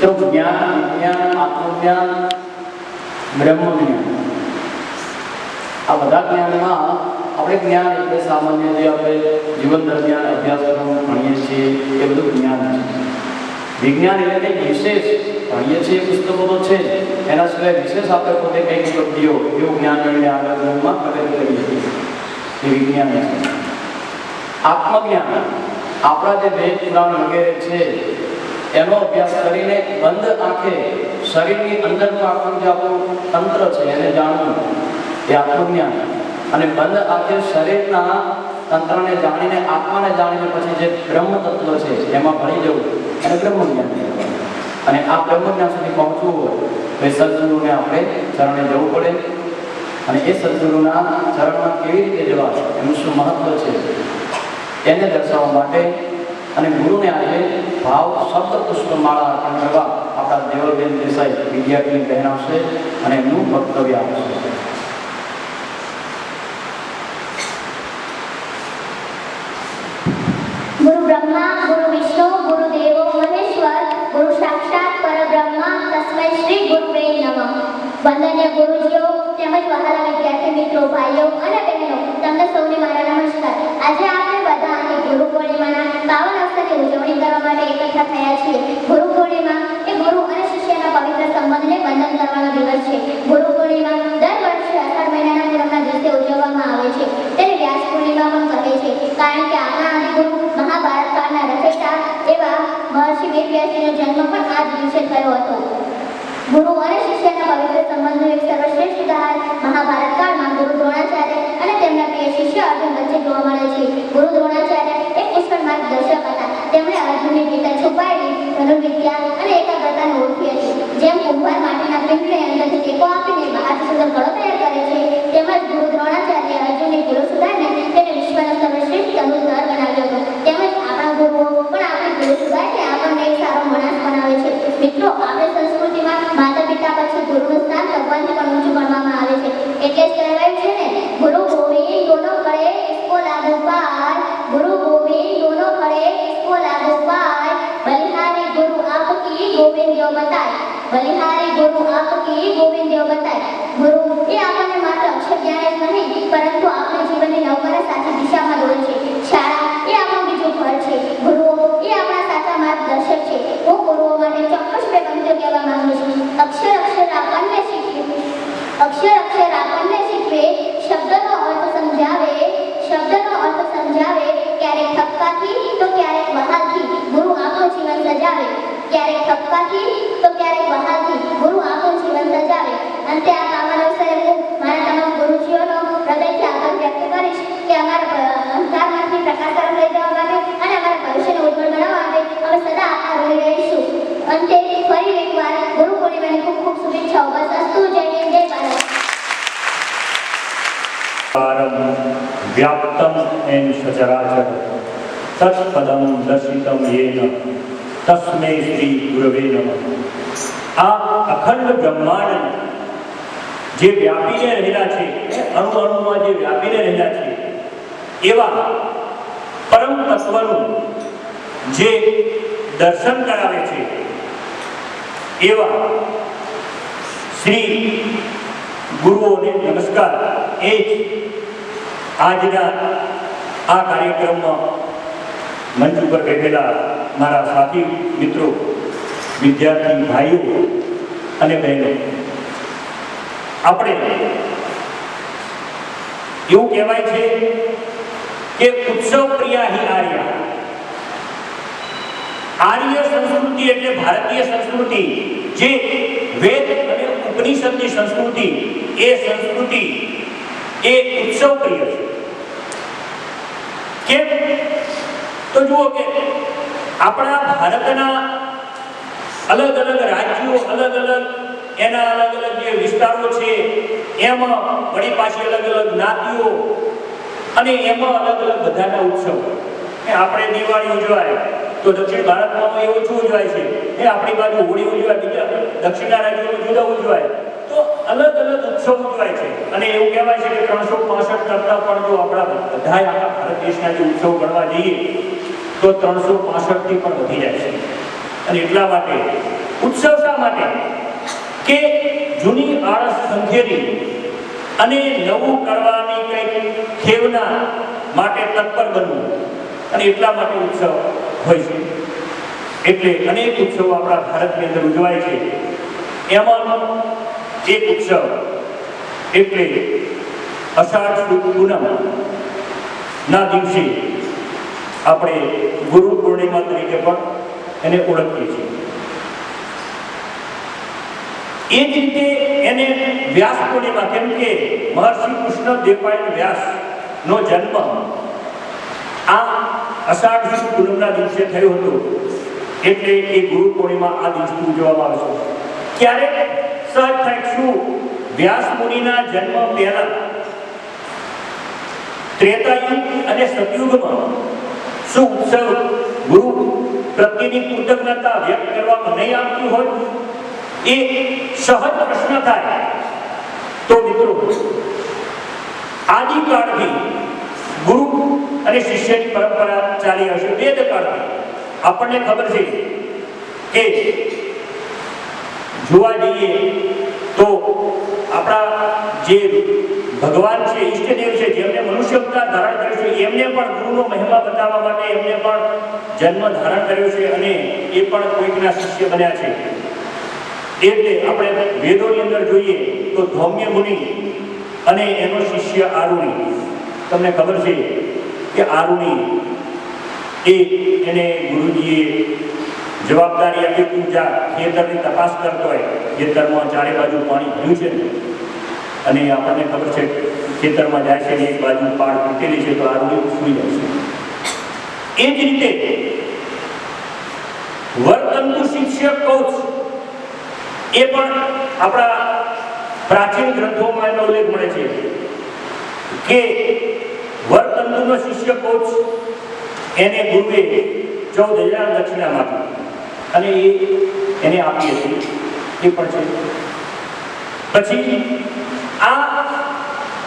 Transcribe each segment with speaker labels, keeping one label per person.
Speaker 1: મિત્રો જ્ઞાન, વિજ્ઞાન, આત્મજ્ઞાન, બ્રહ્મજ્ઞાન, આ બધા જ્ઞાનમાં આપણે જ્ઞાન એટલે સામાન્ય જે આપણે જીવન દરમિયાન અભ્યાસક્રમ ભણીએ છીએ એ બધું જ્ઞાન છે. વિજ્ઞાન એટલે કંઈક વિશેષ ભણીએ છીએ, પુસ્તકો તો છે, એના સિવાય વિશેષ આપણે પોતે કંઈક ઉપલબ્ધિઓ એવું જ્ઞાન લઈને આગળ જીવનમાં પ્રગતિ કરીએ છીએ, એ વિજ્ઞાન છે. આત્મજ્ઞાન આપણા જે વેદ પુરાણ વગેરે છે એનો અભ્યાસ કરીને બંધ આંખે શરીરની અંદરનું આખું જે આપણું તંત્ર છે એને જાણવું એ આત્મજ્ઞાન. અને બંધ આંખે શરીરના તંત્રને જાણીને, આત્માને જાણીને પછી જે બ્રહ્મ તત્વ છે એમાં ભળી જવું એને બ્રહ્મજ્ઞાન કહેવાય. અને આ બ્રહ્મજ્ઞાન સુધી પહોંચવું હોય તો એ સદગુરુને આપણે ચરણે જવું પડે. અને એ સદગુરુના ચરણમાં કેવી રીતે જવા, એનું શું મહત્વ છે એને દર્શાવવા માટે અને ગુરુને આજે ભાવ શબ્દ પુષ્પમાળા અર્પણ કરવા આપણા દેવલબેન દેસાઈ વિદ્યાર્થી કહેનાવશે અને એમનું વક્તવ્ય આપશે.
Speaker 2: ગુરુ બ્રહ્મા ગુરુ વિષ્ણુ ગુરુ દેવો મહેશ્વર ગુરુ સાક્ષાત પરબ્રહ્મા તસ્મૈ શ્રી ગુરુવે નમઃ. વંદનીય ગુરુજીઓ તેમજ વહાલા વિદ્યાર્થી મિત્રો, ભાઈઓ અને બહેનો, તમને સૌને મારા નમસ્કાર. આજે આપણે બધા અહીં ગુરુ પૂર્ણિમાના પાવન અવસરની ઉજવણી કરવા માટે એકઠા થયા છીએ. ગુરુ પૂર્ણિમા એ ગુરુ અને શિષ્યના પવિત્ર સંબંધને વંદન કરવાનો દિવસ છે. ગુરુ પૂર્ણિમા દર વર્ષે અષાઢ મહિનાના પૂનમના દિવસે ઉજવવામાં આવે છે. તેને વ્યાસ પૂર્ણિમા પણ કહે છે, કારણ કે આપણા આદિગુરુ મહાભારત કાળના રચયિતા એવા મહર્ષિ વેદવ્યાસજીનો જન્મ પણ આ દિવસે થયો હતો. ગુરુ અને શિષ્યના પવિત્ર સંબંધનું એક સર્વશ્રેષ્ઠ ઉદાહરણ મહાભારત કાળમાં ગુરુ દ્રોણાચાર્ય અને તેમના પ્રિય શિષ્ય અર્જુન વચ્ચે જોવા મળે છે. ગુરુ દ્રોણાચાર્ય એક પુષ્કળ માર્ગદર્શક હતા. તેમણે અર્જુનની ભીતર છુપાયેલી ધનુર્વિદ્યા અને એકાગ્રતાને ઓળખી હતી. જેમ કુંભાર માટીના પિંડને અંદરથી ટેકો આપીને બહારથી સુંદર ઘડો તૈયાર કરે છે, તેમજ ગુરુ દ્રોણાચાર્ય અર્જુનની ભૂલો સુધારીને તેને વિશ્વનો સર્વશ્રેષ્ઠ ધનુર્ધર બનાવ્યો હતો. તેમજ આપણા ગુરુઓ પણ આપણી ભૂલો સુધારીને આપણને એક સારો માણસ બનાવે છે. મિત્રો, આપણી સંસ્કૃતિમાં માતા પિતા પછી ગુરુનું સ્થાન ભગવાનથી પણ ઊંચું ગણવામાં આવે છે. એટલે જ કહેવાય છે ને, ગુરુ ગોવિંદ દોનો ખડે ઇસકો લાગુ પાર, ગુરુ ગોવિંદ દોનો ખડે ઇસકો લાગુ પાર, બલિહારી ગુરુ આપકી ગોવિંદ દેવ બતાય, બલિહારી ગુરુ આપકી ગોવિંદ દેવ બતાય. ગુરુ એ આપણને માત્ર અક્ષર જ્ઞાન જ નહીં, પરંતુ આપણે જીવનની નવમારા સાચી દિશામાં દોરે છે. શાળા એ આપણું બીજું ઘર છે. ગુરુઓ એ આપણા સાચા માર્ગદર્શક છે. હું ગુરુઓ માટે ચોક્કસ બે પંક્તિઓ કહેવા માંગુ છું. અક્ષર અક્ષર આપણને શીખવે, અક્ષર અક્ષર આપણને શીખવે, શબ્દનો અર્થ સમજાવે, શબ્દનો અર્થ સમજાવે, ક્યારેક ઠપકાથી તો ક્યારેક વહાલથી ગુરુ આપણું જીવન સજાવે, ક્યારેક ઠપકાથી તો ક્યારેક વહાલથી ગુરુ આપણું જીવન સજાવે. અંતે આ પાવન અવસરે હું મારા તમામ ગુરુજીઓનો હૃદયથી આભાર વ્યક્ત કરીશ કે અમારા અંધકારમાંથી પ્રકાશ તરફ લઈ જવા માટે અને અમારા ભવિષ્યને ઉજ્જવળ બનાવવા માટે અમે સદા આપના ઋણી રહીશું. અંતે ફરી એકવાર ગુરુ પૂર્ણિમાની ખૂબ ખૂબ શુભેચ્છાઓ. બસ અસ્તુ. જય હિન્દ, જય ભારત.
Speaker 3: વ્યાપ્તમ એન સચરાચર તત્પદમ દર્શિતમ યેન તસ્મૈ શ્રી ગુરવે નમઃ. આ અખંડ બ્રહ્માંડ જે વ્યાપીને રહેલા છે, અણુ અણુમાં જે વ્યાપીને રહેલા છે, એવા પરમ તત્વનું જે દર્શન કરાવે છે, એવા શ્રી ગુરુઓને નમસ્કાર. એ જ આજના આ કાર્યક્રમમાં મંચ ઉપર બેઠેલા મારા સાથી મિત્રો, વિદ્યાર્થી ભાઈઓ અને બહેનો, આપણે એવું કહેવાય છે કે ઉત્સવ પ્રિયા હિ આર્ય. આર્ય સંસ્કૃતિ એટલે ભારતીય સંસ્કૃતિ, જે વેદ અને ઉપનિષદની સંસ્કૃતિ, એ સંસ્કૃતિ એ ઉત્સવ પ્રિય છે. કેમ તો જુઓ કે આપણા ભારતના અલગ અલગ રાજ્યો, અલગ અલગ એના અલગ અલગ જે વિસ્તારો છે, એમાં વળી પાછી અલગ અલગ જ્ઞાતિઓ અને એમાં અલગ અલગ બધાના ઉત્સવ. આપણે દિવાળી ઉજવાય તો દક્ષિણ ભારતમાં એ ઓછું ઉજવાય છે, એ આપણી બાજુ હોળી ઉજવાય, બીજા દક્ષિણના રાજ્યોમાં જુદા ઉજવાય. તો અલગ અલગ ઉત્સવ ઉજવાય છે. અને એવું કહેવાય છે કે 365 કરતા પણ જો આપણા બધા આખા ભારત દેશના જે ઉત્સવ ગણવા જઈએ તો 365 થી પણ વધી જાય છે. અને એટલા માટે ઉત્સવ શા માટે? કે જૂની આળસ સંઘેરી અને નવું કરવાની કંઈક ખેવના માટે તત્પર બનવું, અને એટલા માટે ઉત્સવ હોય છે. એટલે અનેક ઉત્સવો આપણા ભારતની અંદર ઉજવાય છે. એમાંનો એક ઉત્સવ એટલે અષાઢ સુદ પૂનમ ના દિવસે આપણે ગુરુ પૂર્ણિમા તરીકે પણ એને ઓળખીએ છીએ. એ જ રીતે એને વ્યાસ પૂર્ણિમા, કેમ કે મહર્ષિ કૃષ્ણ દેવપાયન વ્યાસ નો જન્મ આ અષાઢ સુદ પૂનમના દિવસે થયો હતો. એટલે એ ગુરુ પૂર્ણિમા આ દિવસે ઉજવવામાં આવે છે. ક્યારે સહજ થાય શું? વ્યાસ મુનિના જન્મ પહેલા ત્રેતાયુગ અને સતયુગમાં શું ઉત્સવ ગુરુ પ્રત્યેની કૃતજ્ઞતા વ્યક્ત કરવામાં નહીં આવતી હોય, એ સહજ પ્રશ્ન થાય તો મિત્રો આદિકાળથી ગુરુ અને શિષ્યની પરંપરા ચાલી આવશે. વેદકાળથી આપણને ખબર છે કે જોવા જઈએ તો આપણા જે ભગવાન છે, ઈષ્ટદેવ છે, જેમને મનુષ્ય અવતાર ધારણ કર્યો છે, એમને પણ ગુરુનો મહિમા બતાવવા માટે એમને પણ જન્મ ધારણ કર્યો છે અને એ પણ કોઈકના શિષ્ય બન્યા છે. એટલે આપણે વેદોની અંદર જોઈએ તો ધૌમ્ય મુનિ અને એનો શિષ્ય આરુણિ. તમને ખબર છે કે આરુણિ એને ગુરુજીએ જવાબદારી આપી, તું જા ખેતરની તપાસ કરતો હોય, ખેતરમાં ચારે બાજુ પાણી ભર્યું છે અને આપણને ખબર છે ખેતરમાં જાય છે, એક બાજુ પાળ તૂટેલી છે તો આરુણિ સૂઈ જાય છે. એ જ રીતે વર્તંતુ શિષ્ય કૌચ, એ પણ આપણા પ્રાચીન ગ્રંથોમાં એનો ઉલ્લેખ મળે છે કે વર્તંતુનો શિષ્ય કૌચ એને ગુરુએ 14,000 દક્ષિણા માંગી અને એને આપી હતી. એ પણ છે. પછી આ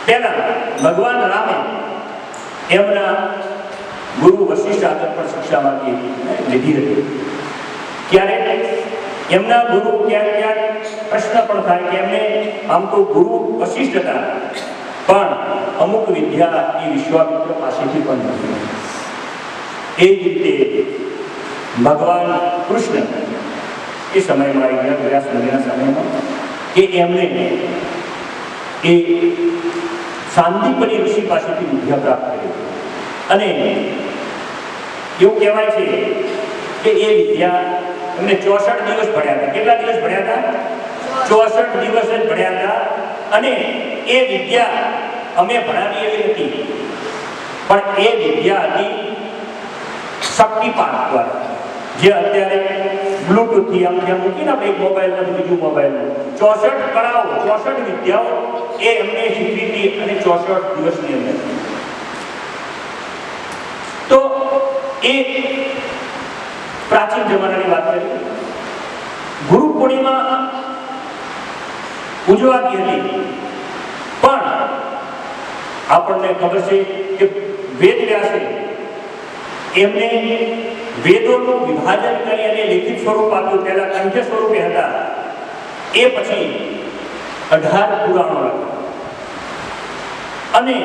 Speaker 3: પહેલા ભગવાન રામે એમના ગુરુ વશિષ્ઠ આગળ પણ શિક્ષા માંગી લીધી હતી. ક્યારે એમના ગુરુ ક્યાંક પ્રશ્ન પણ થાય કે એમને આમ તો ગુરુ વશિષ્ઠ હતા, પણ અમુક વિદ્યા એ વિશ્વામિત્ર પાસેથી પણ નથી. એ જ રીતે ભગવાન કૃષ્ણ એ સમયમાં આવી ગયા, વ્યાસ મુનિના સમયમાં, કે એમને એ સાંદીપની ઋષિ પાસેથી વિદ્યા પ્રાપ્ત કરી અને એવું કહેવાય છે કે એ વિદ્યા એમને 64 દિવસ ભણ્યા હતા. કેટલા દિવસ ભણ્યા હતા? 64 દિવસ જ ભણ્યા હતા. અને એ વિદ્યા અમે ભણાવી એવી હતી, પણ એ વિદ્યા હતી શક્તિપાત દ્વારા, જે અત્યારે બ્લુટૂથ થી આમ ત્યાં મૂકીને આપણે એક મોબાઈલ બીજું મોબાઈલ 64 કળાઓ, 64 વિદ્યાઓ એ એમને શીખવી હતી અને 64 દિવસની અંદર. તો એ પ્રાચીન જમાનાની વાત કરી. ગુરુ પૂર્ણિમા ઉજવાતી હતી, પણ આપણને ખબર છે કે વેદ વ્યાસે એમને વેદોનું વિભાજન કરી અને લિખિત સ્વરૂપ આપ્યું. પહેલા કંઠ્ય સ્વરૂપે હતા, એ પછી 18 પુરાણો લખ્યા અને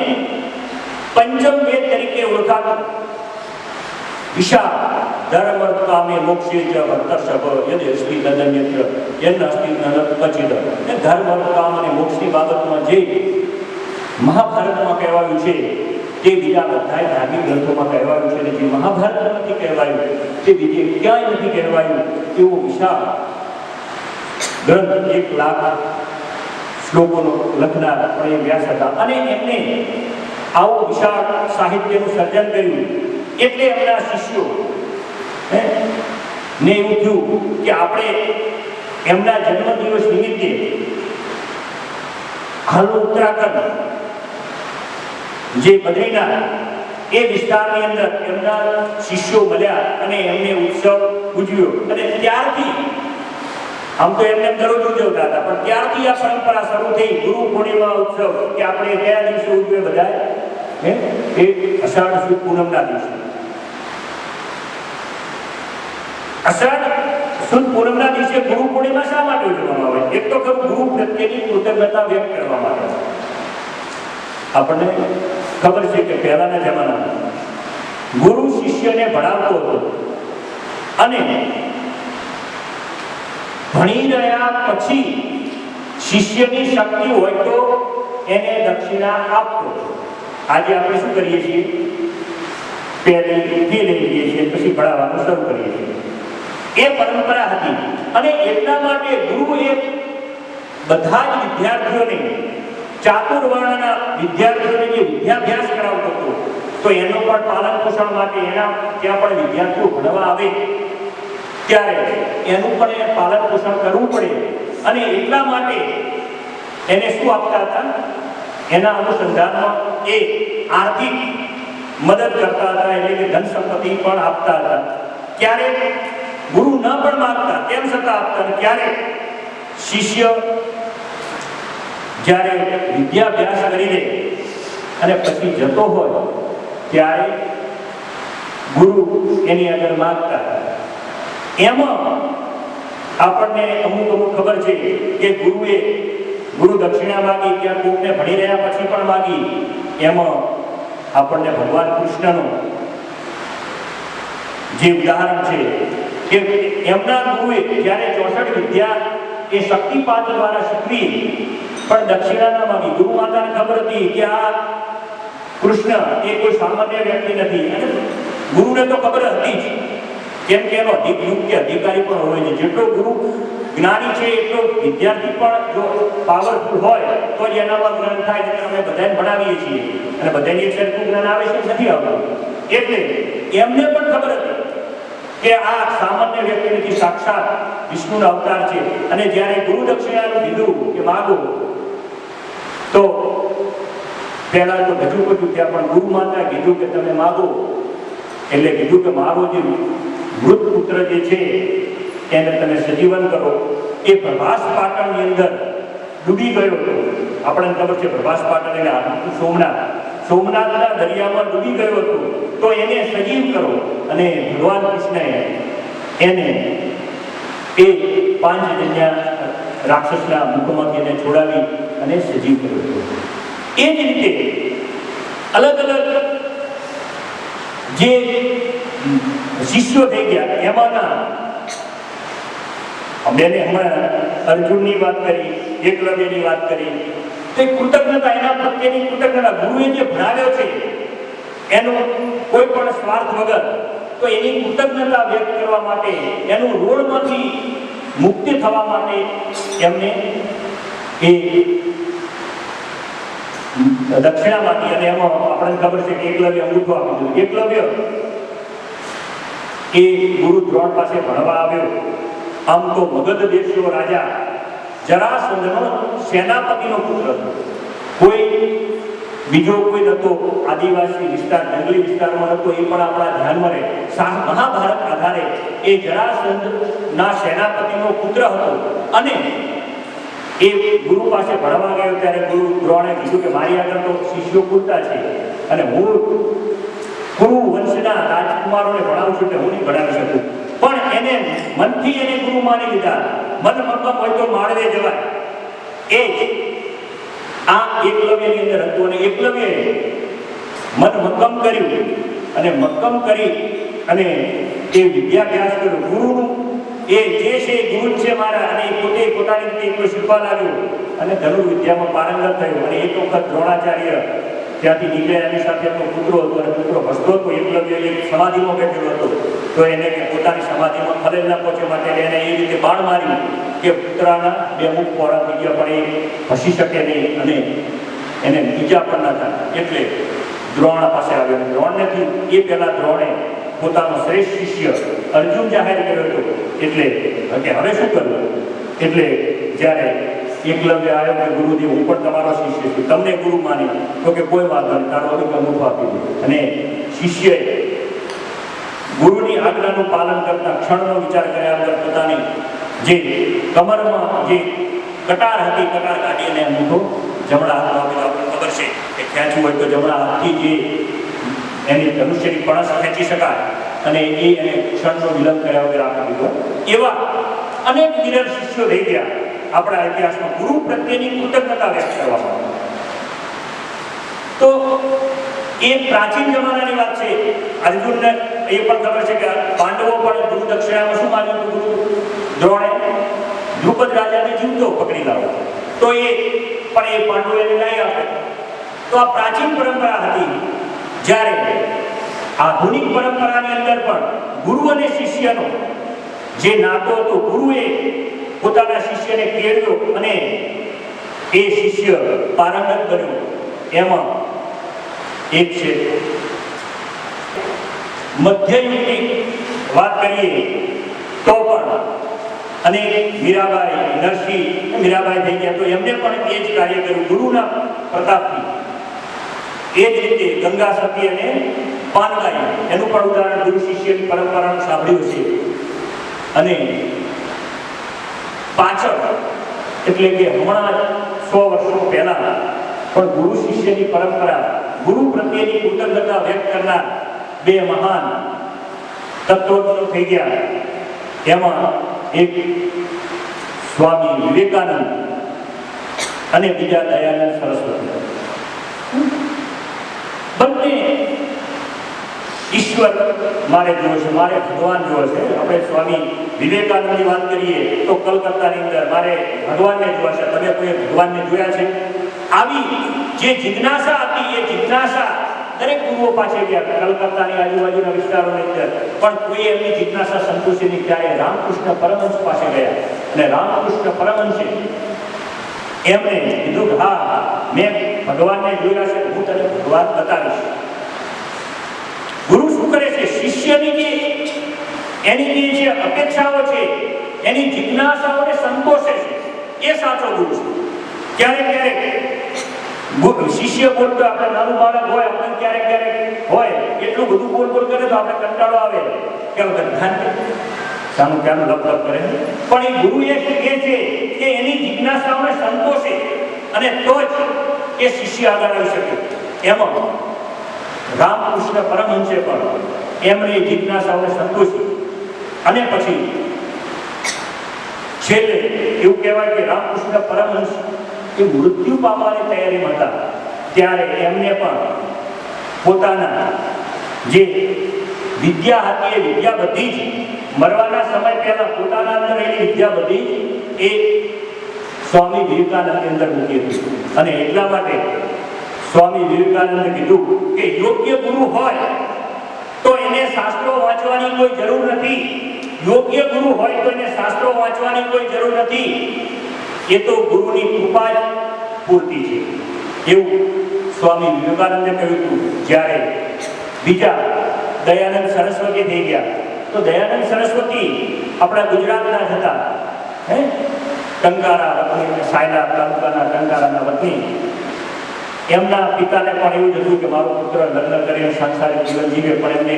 Speaker 3: પંચમ વેદ તરીકે ઓળખાતું વિશાળ ધર્મ કામે મોક્ષે જ વર્તર્ષભ યદ અસ્તિ તદન્યત્ર યન અસ્તિ નરકચિત. ધર્મ કામ અને મોક્ષની બાબતમાં જે મહાભારતમાં કહેવાયું છે તે બીજા બધા ધાર્મિક ગ્રંથોમાં કહેવાયું છે, અને જે મહાભારતમાં નથી કહેવાયું તે બીજે ક્યાંય નથી કહેવાયું. એવો વિશાળ ગ્રંથ 1 લાખ શ્લોકોનો લખનાર પણ એ વ્યાસ હતા અને એમને આવું વિશાળ સાહિત્યનું સર્જન કર્યું. એટલે એમના શિષ્યો ને એવું થયું કે આપણે એમના જન્મદિવસ નિમિત્તે હાલનું ઉત્તરાખંડ જે બદ્રીનાથ એ વિસ્તારની અંદર એમના શિષ્યો મળ્યા અને એમને ઉત્સવ ઉજવ્યો. અને ત્યારથી આમ તો એમને દરરોજ ઉજવતા હતા, પણ ત્યારથી આ પરંપરા શરૂ થઈ ગુરુ પૂર્ણિમા ઉત્સવ કે આપણે કયા દિવસે ઉજવે બધા એ અષાઢ સુદ પૂનમના દિવસે. અષાઢ સુદ પૂનમના દિવસે ગુરુ પૂર્ણિમા શા માટે ઉજવવામાં આવે? એક તો ખરું ગુરુ પ્રત્યેની કૃતજ્ઞતા વ્યક્ત કરવા માટે. આપણને ખબર છે કે પહેલાના જમાનામાં ગુરુ શિષ્યને ભણાવતો હતો અને ભણી રહ્યા પછી શિષ્યની શક્તિ હોય તો એને દક્ષિણા આપતો. આજે આપણે શું કરીએ છીએ? પહેલી ફી લઈ લઈએ છીએ, પછી ભણાવવાનું શરૂ કરીએ છીએ. એ પરંપરા હતી અને એટલા માટે ગુરુ એ બધા જ વિદ્યાર્થીઓને, ચાતુર્વર્ણના વિદ્યાર્થીઓને જે વિદ્યાભ્યાસ કરાવતો હતો, તો એનો પણ પાલન પોષણ માટે એના ત્યાં પણ વિદ્યાર્થીઓ ભણવા આવે ત્યારે એનું પણ પાલન પોષણ કરવું પડે. અને એટલા માટે એને શું આપતા હતા? એના અનુસંધાનમાં એ આર્થિક મદદ કરતા હતા, એટલે કે ધન સંપત્તિ પણ આપતા હતા. ક્યારેક ગુરુ ન પણ માંગતા તેમ છતાં આપતા, અને ક્યારેક શિષ્ય જ્યારે વિદ્યાભ્યાસ કરી લે અને પછી જતો હોય ત્યારે ગુરુ એની આગળ માંગતા. એમાં આપણને અમુક ખબર છે કે ગુરુ દક્ષિણા માગી, ક્યાં કોકને ભણી રહ્યા પછી પણ માગી. એમાં આપણને ભગવાન કૃષ્ણનું જે ઉદાહરણ છે કે એમના ગુરુએ જ્યારે 64 વિદ્યા એ શક્તિપાત દ્વારા શીખવી પણ દક્ષિણા ના માગી. ગુરુ માતાને ખબર હતી કે આ કૃષ્ણ એ કોઈ સામાન્ય વ્યક્તિ નથી, અને ગુરુને તો ખબર હતી જ, કેમ કે એનો યોગ્ય અધિકારી પણ હોય છે. જેટલો ગુરુ જ્ઞાની છે એટલો વિદ્યાર્થી પણ જો પાવરફુલ હોય તો જ એનામાં જ્ઞાન થાય. એટલે અમે બધાને ભણાવીએ છીએ અને બધાની એક સરખું જ્ઞાન આવે છે નથી આવતું. એટલે એમને પણ ખબર હતી કે આ સામાન્ય વ્યક્તિ નથી, સાક્ષાત વિષ્ણુનો અવતાર છે. અને જ્યારે ગુરુ દક્ષિણાનું કીધું કે માગો, તો પહેલા તો બધું બધું ત્યાં પણ ગુરુ માતા કીધું કે તમે માગો, એટલે કીધું કે મારો જે મૃત પુત્ર જે છે એને તમે સજીવન કરો. એ પ્રભાસ પાટણની અંદર ડૂબી ગયો હતો. આપણને ખબર છે પ્રભાસ પાટણ એટલે સોમનાથના દરિયામાં ડૂબી ગયો હતો. તો એને સજીવ કરો, અને ભગવાન કૃષ્ણએ એને એ 5 જણ્યા રાક્ષસના મુખમાંથી એને છોડાવી અને સજીવ કર્યો. એ જ રીતે અલગ અલગ જે શિષ્યો થઈ ગયા એમાંના બેને હમણાં અર્જુનની વાત કરી, એકલવ્યની વાત કરી. તો કૃતજ્ઞતા, એના પ્રત્યેની કૃતજ્ઞતા, ગુરુએ જે ભણાવ્યો છે એનો કોઈ પણ સ્વાર્થ વગર, તો એની કૃતજ્ઞતા વ્યક્ત કરવા માટે, એનું ઋણમાંથી મુક્તિ થવા માટે એમને એ દક્ષિણા માંગી. અને એમાં આપણને ખબર છે કે એકલવ્ય અંગૂઠો આપી દીધું. એકલવ્ય એ ગુરુ દ્રોણ પાસે ભણવા આવ્યો. આમ તો મગધ દેશનો રાજા જરાસંધનો સેનાપતિનો પુત્ર હતો. કોઈ બીજો કોઈ નતો, આદિવાસી વિસ્તાર, જંગલી વિસ્તારમાં નતો. એ પણ આપણા ધ્યાનમાં રહે. મહાભારત આધારે એ જરાસંધના સેનાપતિનો પુત્ર હતો. અને એ ગુરુ પાસે ભણવા ગયો ત્યારે ગુરુ દ્રોણે કીધું કે મારી આગળ તો શિષ્યો પૂરતા છે, અને હું ગુરુ વંશના રાજકુમારોને ભણાવું છું, એટલે હું નહીં ભણાવી શકું. પણ એને મનથી એને ગુરુ માની લીધા. મન મક્કમ હોય તો માળવે જવાય. એ જ આ એકલવ્યની અંદર હતું. અને એકલવ્યએ મન મક્કમ કર્યું, અને મક્કમ કરી અને એ વિદ્યાભ્યાસ કર્યો. ગુરુનું એ જે છે ગુરુ છે મારા, અને પોતે પોતાની રીતે એટલું શીખવા લાગ્યું અને ધનુર્વિદ્યામાં પારંગત થયું. અને એક વખત દ્રોણાચાર્ય ત્યાંથી નીકળ્યા, એની સાથે એમનો પુત્ર હતો, અને પુત્ર હસતો હતો. એકલવ્ય એક સમાધિમાં બેઠેલો હતો. તો એને કે પોતાની સમાધિમાં ખલેલ ન પહોંચે માટે એને એ રીતે બાણ માર્યું કે પુત્રના 2 મુખ પહોળા થઈ ગયા, પણ એ હસી શકે નહીં અને એને બીજા પણ ન થાય. એટલે દ્રોણ પાસે આવ્યો. દ્રોણને થયું એ પહેલા દ્રોણે પોતાનો શ્રેષ્ઠ શિષ્ય અર્જુન જાહેર કર્યો હતો. એટલે કે હવે શું કરવું? એટલે જ્યારે એકલવ્ય આવ્યો કે ગુરુદેવ, હું પણ તમારો શિષ્ય છું, તમને ગુરુ માની. તો કે કોઈ વાંધો નહીં, તારો અંગૂઠો આપી દે. અને શિષ્યએ ગુરુની આજ્ઞાનું પાલન કરતા ક્ષણનો વિચાર કર્યા વગર પોતાની જે કમરમાં જે કટાર હતી, કટાર કાઢી અને અંગૂઠો જમણા હાથમાં આપી. આપણને ખબર છે કે ખેંચવું હોય તો જમણા હાથથી જે એની ધનુષ્યની પણસ ખેંચી શકાય, અને એને ક્ષણનો વિલંબ કર્યા વગર આપી દીધો. એવા અનેક વિરલ શિષ્યો રહી ગયા આપણા ઇતિહાસમાં ગુરુ પ્રત્યેની કૃતજ્ઞતા વ્યક્ત કરવામાં. તો એ પ્રાચીન જમાનાની વાત છે. અર્જુનને એ પણ ખબર છે કે પાંડવો પણ ગુરુ દક્ષિણામાં શું માન્યું હતું? ગુરુ દ્રોણે દ્રુપદ રાજાને જીવતો પકડી લાવો, તો એ પણ એ પાંડવો એને લઈ આપે. તો આ પ્રાચીન પરંપરા હતી. જ્યારે આધુનિક પરંપરાની અંદર પણ ગુરુ અને શિષ્યનો જે નાતો હતો, ગુરુએ પોતાના શિષ્યને કેળવ્યો અને એ શિષ્ય પારંગત બન્યો. એમાં એક છે મધ્યયુગની વાત કરીએ તો પણ, અને મીરાબાઈ, નરસિંહ મીરાબાઈ થઈ ગયા, તો એમને પણ એ જ કાર્ય કર્યું ગુરુના પ્રતાપથી. એ જ રીતે ગંગા સતી અને પાનગાઈ, એનું પણ ઉદાહરણ ગુરુ શિષ્યની પરંપરાનું સાંભળ્યું છે. અને પાછળ એટલે કે હમણાં 100 વર્ષો પહેલા પણ ગુરુ શિષ્યની પરંપરા, ગુરુ પ્રત્યેની કૃતજ્ઞતા વ્યક્ત કરનાર બે મહાન તત્વજ્ઞો થઈ ગયા. એમાં એક સ્વામી વિવેકાનંદ અને બીજા દયાનંદ સરસ્વતી. બંને ઈશ્વર મારે જોયો છે, મારે ભગવાન જોયો છે. આપણે સ્વામી વિવેકાનંદની વાત કરીએ તો કલકત્તાની અંદર મારે ભગવાનને જોયા છે. તમે કોઈ ભગવાનને જોયા છે? આવી જે જિજ્ઞાસા હતી એ જિજ્ઞાસા દરેક ગુરુઓ પાસે ગયા. કલકત્તાની આજુબાજુના વિસ્તારોની અંદર પણ કોઈ એમની જિજ્ઞાસા સંતોષી નહીં. ત્યારે રામકૃષ્ણ પરમહંસ પાસે ગયા અને રામકૃષ્ણ પરમહંસે એમને કીધું કે હા, મેં ભગવાનને જોયા છે, હું તને ભગવાન બતાવીશ. ગુરુ શું કરે છે? શિષ્યની જે એની જે અપેક્ષાઓ છે, એની જિજ્ઞાસાઓને સંતોષે છે, એ સાચો ગુરુ છે. ક્યારેક શિષ્ય બોલતો, આપણે નાનું બાળક હોય, આપણે ક્યારેક હોય એટલું બધું બોલ કરે તો આપણે કંટાળો આવે કે ધ્યાન સાનું ક્યાંનું લપ કરે. પણ એ ગુરુ એ કહે છે કે એની જિજ્ઞાસાઓને સંતોષે અને તો જ એ શિષ્ય આગળ આવી શકે. એમાં રામકૃષ્ણ પરમહંસે પણ એમની જિજ્ઞાસાઓને સંતોષી અને પછી છેલ્લે એવું કહેવાય કે રામકૃષ્ણ પરમહંસ એ મૃત્યુ પામવાની તૈયારીમાં હતા. ત્યારે એમને પણ પોતાના જે વિદ્યા હતી એ વિદ્યા બધી જ મરવાના સમય પહેલા પોતાના અંદર રહેલી વિદ્યા બધી એ સ્વામી વિવેકાનંદની અંદર મૂકી હતી. અને એટલા માટે સ્વામી વિવેકાનંદે કીધું કે યોગ્ય ગુરુ હોય તો એને શાસ્ત્રો વાંચવાની કોઈ જરૂર નથી. યોગ્ય ગુરુ હોય તો એને શાસ્ત્રો વાંચવાની કોઈ જરૂર નથી. એ તો ગુરુની કૃપા જ પૂરતી છે. એવું સ્વામી વિવેકાનંદે કહ્યું હતું. જ્યારે બીજા દયાનંદ સરસ્વતી થઈ ગયા તો દયાનંદ સરસ્વતી આપણા ગુજરાતના જ હતા. ટંકારા વતની, સાયલા તાલુકાના ટંકારાના વતની. એમના પિતાને પણ એવું જ હતું કે મારો પુત્ર લગ્ન કરીને સાંસારિક જીવન જીવે, પણ એમને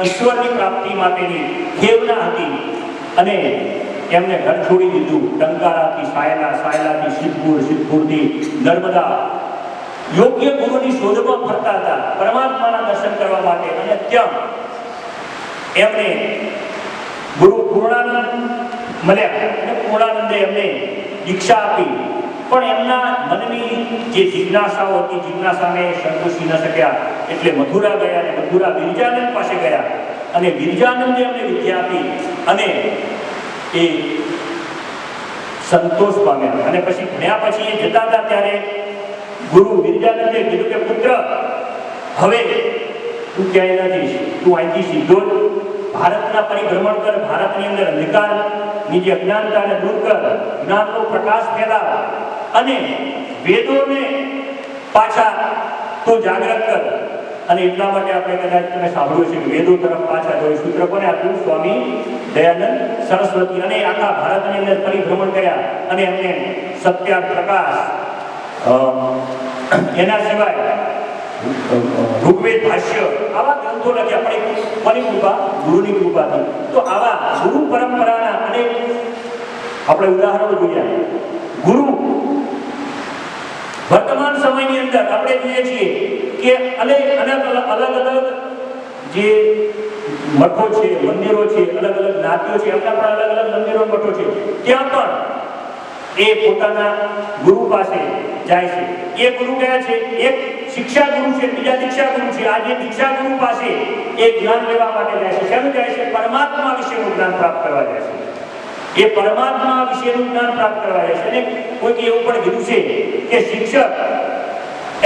Speaker 3: ઈશ્વરની પ્રાપ્તિ માટેની ખેવના હતી અને એમને ઘર છોડી દીધું. ટંકારાથી સાયલા, સાયલાથી સિદ્ધપુર, સિદ્ધપુરથી નર્મદા યોગ્ય ગુરુની શોધમાં ફરતા હતા પરમાત્માના દર્શન કરવા માટે. અને ત્યાં એમને ગુરુ પૂર્ણાનંદ મળ્યા અને પૂર્ણાનંદે એમને દીક્ષા આપી. પણ એમના મનની જે જિજ્ઞાસાઓ હતી, જિજ્ઞાસાને સંતોષી ન શક્યા એટલે મથુરા ગયા અને મથુરા વિરજાનંદ પાસે ગયા અને વિરજાનંદે એમને વિદ્યા આપી અને એ સંતોષ પામ્યા. અને પછી ભણ્યા પછી એ જતા હતા ત્યારે ગુરુ વિરજાનંદે કીધું કે પુત્ર, હવે તું ક્યાંય ન જઈશ, તું અહીંથી સીધો જ ભારતના પરિભ્રમણ કર, ભારતની અંદર અંધકારની જે અજ્ઞાનતાને દૂર કર, જ્ઞાનનો પ્રકાશ ફેલાવ અને વેદોને પાછા તું જાગૃત કર. અને એટલા માટે આપણે કદાચ તમે સાંભળ્યું છે કે વેદો તરફ પાછા જોઈ. સૂત્ર કોને આપ્યું? સ્વામી દયાનંદ સરસ્વતી. અને આખા ભારતની અંદર પરિભ્રમણ કર્યા અને એમને સત્ય, પ્રકાશ, એના સિવાય ઋગ્વેદ ભાષ્ય, આવા ગ્રંથો લખ્યા. પણ કોની કૃપા? ગુરુની કૃપાથી. તો આવા ગુરુ પરંપરાના અનેક આપણે ઉદાહરણો જોયા. ગુરુ વર્તમાન સમયની અંદર આપણે જોઈએ છીએ કે અલગ અલગ જે મઠો છે, મંદિરો છે, અલગ અલગ જ્ઞાતિઓ છે, એમના પણ અલગ અલગ મંદિરો, મઠો છે. ત્યાં પણ એ પોતાના ગુરુ પાસે જાય છે. એ ગુરુ કયા છે? એક શિક્ષા ગુરુ છે, બીજા દીક્ષા ગુરુ છે. આ જે દીક્ષા ગુરુ પાસે એ જ્ઞાન લેવા માટે જાય છે. શેનું જાય છે? પરમાત્મા વિશેનું જ્ઞાન પ્રાપ્ત કરવા જાય છે. એ પરમાત્મા વિશેનું જ્ઞાન પ્રાપ્ત કરવા જાય છે. અને કોઈકે એવું પણ કીધું છે કે શિક્ષક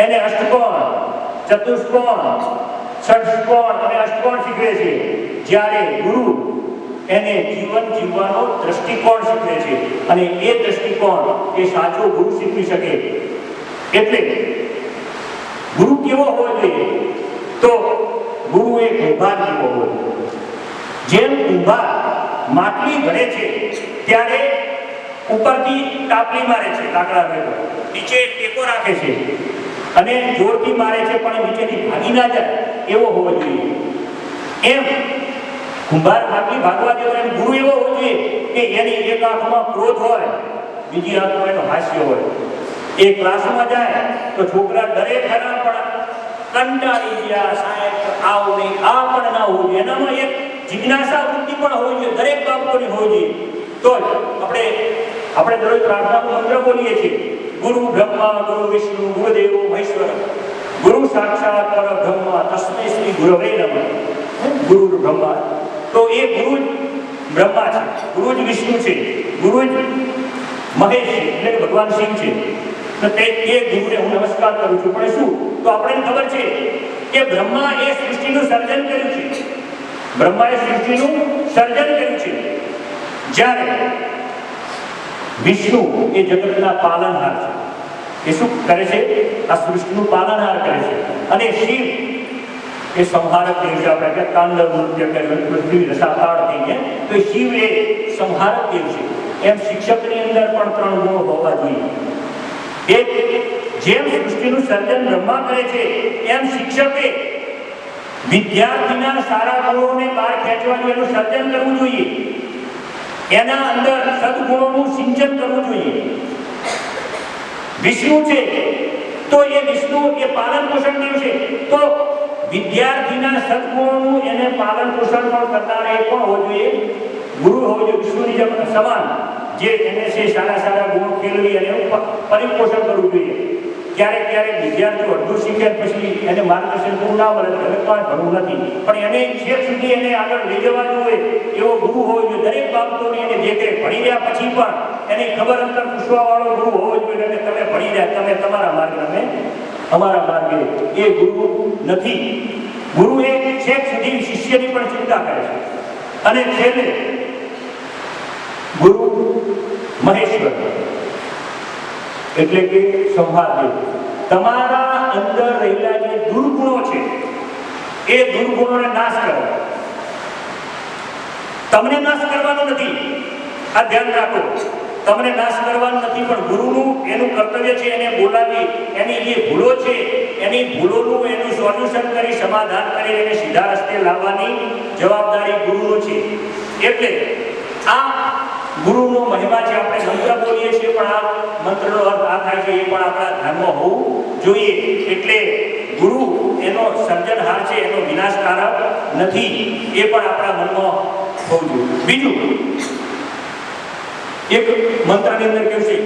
Speaker 3: એને અષ્ટકોણ, ચતુષ્કોણ, ષટકોણ અને અષ્ટકોણ શીખવે છે, જ્યારે ગુરુ એને જીવન જીવવાનો દ્રષ્ટિકોણ શીખવે છે. અને એ દ્રષ્ટિકોણ એ સાચો ગુરુ શીખવી શકે. એટલે ગુરુ કેવો હોવો જોઈએ? તો ગુરુ એ કુંભાર જેવો હોવો જોઈએ. જેમ કુંભાર માટલી ઘડે છે ત્યારે ઉપરથી ટાપલી મારે છે, લાકડા નીચે ટેકો રાખે છે અને જોરથી મારે છે પણ નીચેથી ભાગી ના જાય એવો હોવો જોઈએ. એમ કુંભાર ભાગી ભાગવા દેવો એમ ગુરુ એવો હોવો જોઈએ કે એની એક આંખમાં ક્રોધ હોય, બીજી આંખમાં એનું હાસ્ય હોય. એ ક્લાસમાં જાય તો છોકરા ડરે ખરા પણ કંટાળી ગયા, સાહેબ આવ નહીં, આ પણ ના હોવું જોઈએ. એનામાં એક જિજ્ઞાસા વૃત્તિ પણ હોવી જોઈએ, દરેક બાબતોની હોવી જોઈએ. તો જ આપણે દરરોજ પ્રાર્થનાનો મંત્ર બોલીએ છીએ, ગુરુ બ્રહ્મા ગુરુ વિષ્ણુ ગુરુદેવો મહેશ્વર ગુરુ સાક્ષાત પરબ્રહ્મ તસ્મૈ શ્રી ગુરવે નમઃ. ગુરુ બ્રહ્મા, તો એ ગુરુ જ બ્રહ્મા છે, ગુરુ જ વિષ્ણુ છે, ગુરુ જ મહેશ છે, એટલે કે ભગવાન શિવ છે. તો તે ગુરુને હું નમસ્કાર કરું છું. પણ શું? તો આપણને ખબર છે કે બ્રહ્મા એ સૃષ્ટિનું સર્જન કર્યું છે. બ્રહ્માએ સૃષ્ટિનું સર્જન કર્યું છે. જ્યારે વિષ્ણુ એ જગતના પાલનહાર છે. એ શું કરે છે? આ સૃષ્ટિનું પાલનહાર કરે છે. અને શિવ એ સંહારક દેવ છે. આપણે કે તાંડવ નૃત્ય કર્યું, પૃથ્વી રસાતાળ થઈને, તો શિવ એ સંહારક દેવ છે. એમ શિક્ષકની અંદર પણ 3 ગુણો હોવા જોઈએ. એક, જેમ સૃષ્ટિનું સર્જન બ્રહ્મા કરે છે, એમ શિક્ષકે વિદ્યાર્થીના સારા ગુણોને બહાર ખેંચવાનું એનું સર્જન કરવું જોઈએ. એના અંદર સદગુણોનું સિંચન કરવું જોઈએ. વિષ્ણુ છે તો એ વિષ્ણુ એ પાલન પોષણ દેવ છે, તો વિદ્યાર્થીના સદગુણોનું એને પાલન પોષણ પણ કરનાર એ પણ હોવો જોઈએ, ગુરુ હોવો જોઈએ. વિષ્ણુની જેમ સમાન જે એને છે સારા ગુણો કેળવી અને પરિપોષણ કરવું જોઈએ. ક્યારેક વિદ્યાર્થીઓ અડધું શીખે પછી એને માર્ગદર્શન પૂરું ના મળે તો હવે કોઈ ભણવું નથી, પણ એને છેક સુધી એને આગળ લઈ જવાનું હોય એવો ગુરુ હોવો જોઈએ. દરેક બાબતોની એને દેખરેખ, ભણી રહ્યા પછી પણ એને ખબર અંતર પૂછવા વાળો ગુરુ હોવો જોઈએ કે તમે ભણી રહ્યા, તમે તમારા માર્ગે, અમે અમારા માર્ગે. એ ગુરુ નથી. ગુરુ એ છેક સુધી શિષ્યની પણ ચિંતા કરે છે. અને છેલ્લે ગુરુ મહેશ્વર એટલે કે સંહાર દેવ. તમારા અંદર રહેલા જે દુર્ગુણો છે એ દુર્ગુણોને નાશ કરો. તમને નાશ કરવાનો નથી, આ ધ્યાન રાખો. તમને નાશ કરવાનું નથી, પણ ગુરુનું એનું કર્તવ્ય છે એને બોલાવી, એની જે ભૂલો છે એની ભૂલોનું એનું સોલ્યુશન કરી, સમાધાન કરી એને સીધા રસ્તે લાવવાની જવાબદારી ગુરુનો છે. એટલે આ ગુરુનો મહિમા છે. આપણે મંત્ર બોલીએ છીએ પણ આ મંત્રનો અર્થ આ થાય છે, એ પણ આપણા ધ્યાનમાં હોવું જોઈએ. એટલે ગુરુ એનો સર્જનહાર છે, એનો વિનાશકારક નથી, એ પણ આપણા મનમાં હોવું જોઈએ. બીજું એક મંત્રની અંદર કહ્યું છે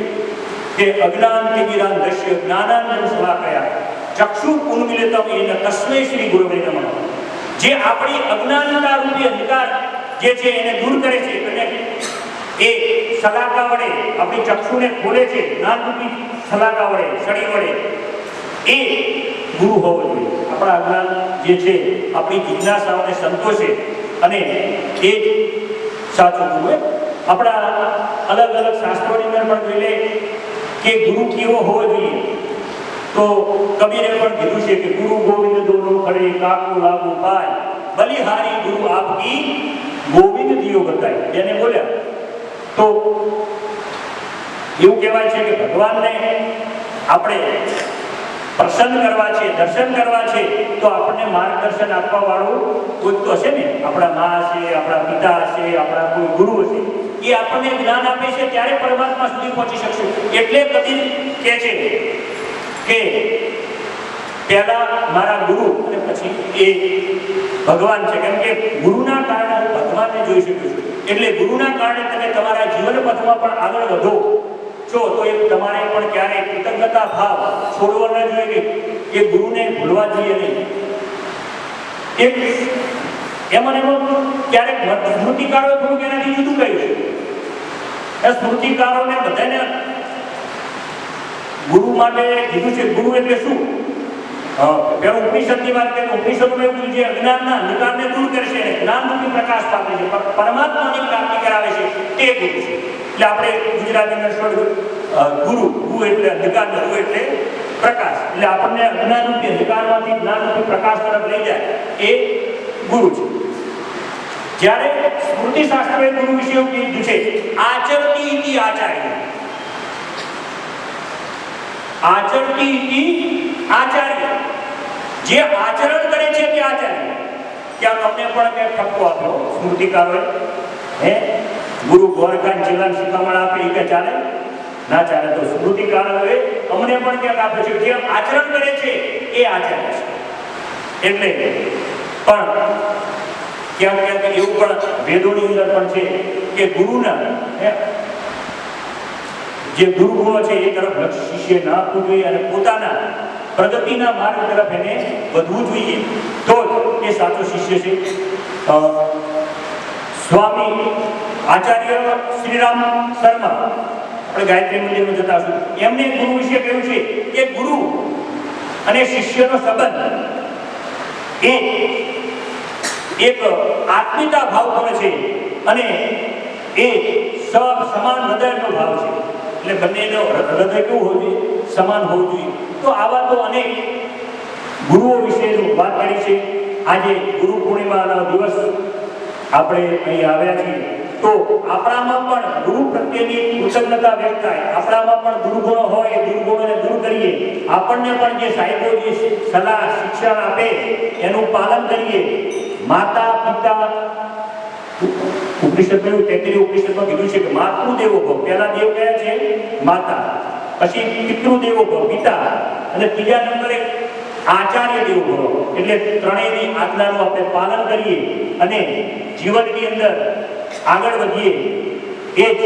Speaker 3: કે અજ્ઞાન તિમિરાન દશ્ય જ્ઞાનાંજન શલાકયા ચક્ષુ ઉન્મિલિતમ એન તસ્મૈ શ્રી ગુરવે નમઃ. જે આપણી અજ્ઞાનતા રૂપી અંધકાર જે છે એને દૂર કરે છે અને એ સલાકા વડે આપણી ચક્ષુને ખોલે છે, જ્ઞાનરૂપી સલાકા વડે, સળી વડે, એ ગુરુ હોવો જોઈએ. આપણા અજ્ઞાન જે છે આપણી જિજ્ઞાસાઓને સંતોષે અને એ જ સાચો ગુરુ. આપણા અલગ શાસ્ત્રોની અંદર પણ જોઈ લે કે ગુરુ કેવો હોવો જોઈએ. તો કબીરે પણ કીધું છે કે ગુરુ ગોવિંદ દોનો ખડે કાકો લાગુ પાય બલિહારી ગુરુ આપકી ગોવિંદ દિયો બતાય. એને બોલ્યા તો એવું કહેવાય છે કે ભગવાનને આપણે પ્રસન્ન કરવા છે, દર્શન કરવા છે, તો આપણને માર્ગદર્શન આપવા વાળું કોઈ તો હશે ને. આપણા મા હશે, આપણા પિતા હશે, આપણા કોઈ ગુરુ હશે, એ આપણને જ્ઞાન આપે છે ત્યારે પરમાત્મા સુધી પહોંચી શકશું. એટલે કબીર કહે છે કે પહેલા મારા ગુરુ અને પછી એ ભગવાન છે. કેમ કે ગુરુના કારણે હું ભગવાનને જોઈ શકું છું. એટલે ગુરુના કારણે તમે તમારા જીવન પથમાં પણ આગળ વધો છો, તો એ તમારે પણ ક્યારેય કૃતજ્ઞતા ભાવ છોડવો ન જોઈએ કે ગુરુને ભૂલવા જોઈએ નહીં. એક એમાં ક્યારેક સ્મૃતિકારોએ થોડુંક એનાથી જુદું કહ્યું છે. એ સ્મૃતિકારોને બધાને ગુરુ માટે કીધું છે. ગુરુ એટલે શું? પેલું ઉપનિષદની વાત કરીએ. ઉપનિષદોમાં એવું કીધું છે અજ્ઞાનના અંધકારને દૂર કરે છે અને જ્ઞાનરૂપી પ્રકાશ પામે છે, પરમાત્માની પ્રાપ્તિ કરાવે છે, તે ગુરુ છે. એટલે આપણે ગુજરાતીમાં ગુરુ, ગુ એટલે અંધકાર, ગુ એટલે પ્રકાશ. એટલે આપણને અજ્ઞાનરૂપી અંધકારમાંથી જ્ઞાનરૂપી પ્રકાશ તરફ લઈ જાય એ ગુરુ છે. જ્યારે સ્મૃતિ શાસ્ત્રએ ગુરુ વિશે એવું કીધું છે આચરતી ઇતિ આચાર્ય. આચરતી ઇતિ આચાર્ય, જે આચરણ કરે છે કે આચાર્ય ક્યાં અમને પણ કંઈક ઠપકો આપ્યો સ્મૃતિકારોએ હે ગુરુ ગોરખાન જિલ્લાની શિખામણ આપે એ કે ચાલે ના ચાલે તો સ્મૃતિકારોએ અમને પણ ક્યાંક આપ્યું છે જે આચરણ કરે છે એ આચાર્ય છે એટલે પણ ક્યાંક એવું પણ વેદોની અંદર પણ છે કે ગુરુના જે ગુરુગુણો છે એ તરફ લક્ષ્ય શિષ્ય ના આપવું જોઈએ અને પોતાના પ્રગતિના માર્ગ તરફ એને વધવું જોઈએ તો એ સાચો શિષ્ય છે સ્વામી આચાર્ય શ્રીરામ શર્મા આપણે ગાયત્રી મંદિરમાં જતા હશું એમને ગુરુ વિશે કહ્યું છે કે ગુરુ અને શિષ્યનો સંબંધ એ એક આત્મીયતા ભાવ પણ છે અને એ સમાન હૃદયનો ભાવ છે એટલે બંનેનો હૃદય કેવું હોવું જોઈએ સમાન હોવું જોઈએ તો આવા તો અનેક ગુરુઓ વિશે વાત કરી છે આજે ગુરુ પૂર્ણિમાનો દિવસ આપણે અહીં આવ્યા છીએ તો આપણામાં પણ ગુરુ પ્રત્યેની કૃતજ્ઞતા વ્યક્ત થાય આપણામાં પણ દુર્ગુણો હોય એ દુર્ગુણોને દૂર કરીએ આપણને પણ જે સાહેબો જે સલાહ શિક્ષણ આપે એનું પાલન કરીએ માતા પિતા ઉપનિષદ કહ્યું તેત્રી ઉપનિષદમાં કીધું છે કે માતૃદેવો ભવ પહેલા દેવ કયા છે માતા પછી પિતૃદેવો ભવ પિતા અને ત્રીજા નંબરે આચાર્ય દેવો ભવ એટલે ત્રણેયની આજ્ઞાનું આપણે પાલન કરીએ અને જીવનની અંદર આગળ વધીએ એ જ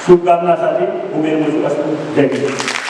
Speaker 3: શુભકામના સાથે હું વિરમું છું. અસ્તુ. જય હિન્દ.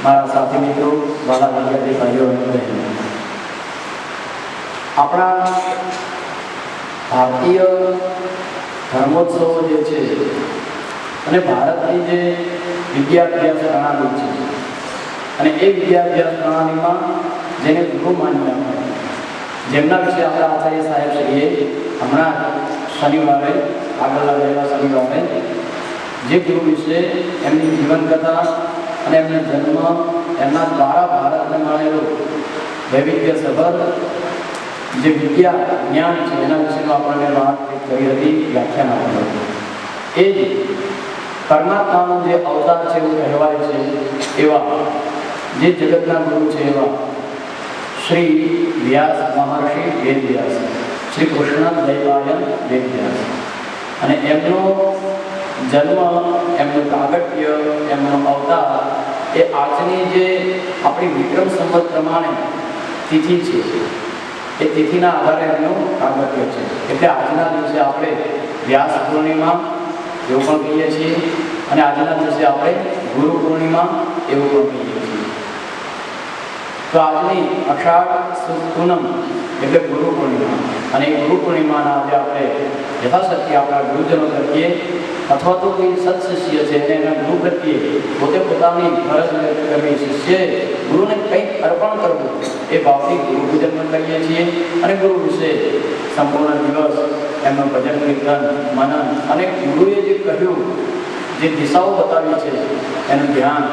Speaker 1: મારા સાથી મિત્રો, વાલા વિદ્યાર્થી ભાઈઓ અને બહેનો, આપણા ભારતીય ધર્મોત્સવો જે છે અને ભારતની જે વિદ્યાભ્યાસ પ્રણાલી છે અને એ વિદ્યાભ્યાસ પ્રણાલીમાં જેને ગુરુ માન્યા હોય, જેમના વિશે આપણા આચાર્ય સાહેબ શ્રીએ હમણાં શનિવારે આગળના ગયેલા શનિવારે જે ગુરુ વિશે એમની જીવનકથા અને એમનો જન્મ, એમના દ્વારા ભારતને મળેલો વૈવિધ્યસભર જે વિદ્યા જ્ઞાન છે એના વિશેનો આપણને વાત કરી હતી, વ્યાખ્યાન આપ્યું હતું. એ જ પરમાત્માનો જે અવતાર છે એવું કહેવાય છે એવા જે જગતના ગુરુ છે એવા શ્રી વ્યાસ મહર્ષિ વેદવ્યાસ, શ્રી કૃષ્ણ દૈવાયન વેદવ્યાસ, અને એમનો જન્મ, એમનું પ્રાગટ્ય, એમનો અવતાર એ આજની જે આપણી વિક્રમ સંવત પ્રમાણે તિથિ છે એ તિથિના આધારે એમનું પ્રાગટ્ય છે. એટલે આજના દિવસે આપણે વ્યાસ પૂર્ણિમા એવું પણ કહીએ છીએ અને આજના દિવસે આપણે ગુરુ પૂર્ણિમા એવું પણ કહીએ છીએ. તો આજની અષાઢ સુદ પૂનમ એટલે ગુરુ પૂર્ણિમા, અને એ ગુરુ પૂર્ણિમાના આજે આપણે યથાશક્તિ આપણા ગુરુજનો પ્રત્યે અથવા તો કોઈ સત્શિષ્ય છે એને એના ગુરુ પ્રત્યે પોતે પોતાની ફરજ કરવી, શિષ્યએ ગુરુને કંઈક અર્પણ કરવું એ ભાવથી ગુરુ પૂજન પણ કરીએ છીએ. અને ગુરુ વિશે સંપૂર્ણ દિવસ એમનું ભજન, કીર્તન, મનન અને ગુરુએ જે કહ્યું, જે દિશાઓ બતાવી છે એનું ધ્યાન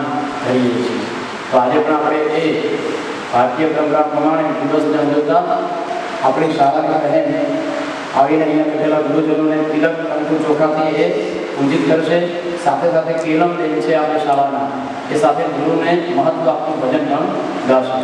Speaker 1: કરીએ છીએ. તો આજે પણ આપણે એ ભારતીય પરંપરા પ્રમાણે દિવસને ઉજવતા આપણી શાળાના બહેન આવીને અહીંયા બેઠેલા ગુરુજનોને તિલક કંકુ ચોખાથી એ પૂજિત કરશે. સાથે સાથે કેલમ બેન છે આપણી શાળાના, એ સાથે ગુરુને મહત્વ આપતું ભજન પણ ગાશે.